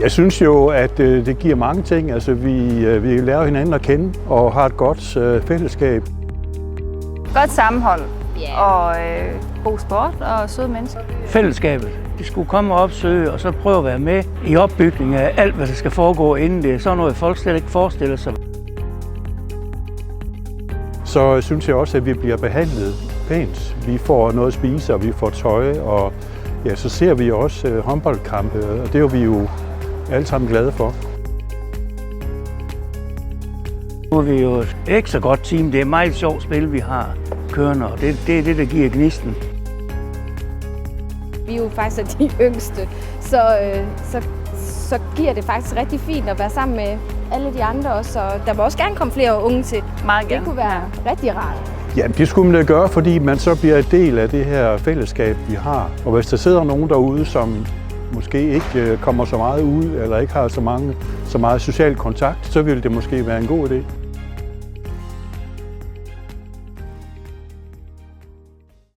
Jeg synes jo, at det giver mange ting. Altså, vi lærer hinanden at kende og har et godt fællesskab. Godt sammenhold og god sport og søde mennesker. Fællesskabet. De skulle komme og opsøge og så prøve at være med i opbygningen af alt, hvad der skal foregå inden det. Så noget, folk slet ikke forestiller sig. Så synes jeg også, at vi bliver behandlet pænt. Vi får noget at spise, og vi får tøj, og ja, så ser vi også håndboldkampe, og det er vi jo alle sammen glade for. Nu er vi jo et ekstra godt team. Det er et meget sjovt spil, vi har kørende, og det er det, der giver gnisten. Vi er jo faktisk de yngste, så giver det faktisk rigtig fint at være sammen med alle de andre også, og der må også gerne komme flere unge til. Meget gerne. Det kunne være rigtig rart. Ja, det skulle man da gøre, fordi man så bliver en del af det her fællesskab, vi har. Og hvis der sidder nogen derude, som måske ikke kommer så meget ud, eller ikke har så meget social kontakt, så vil det måske være en god idé.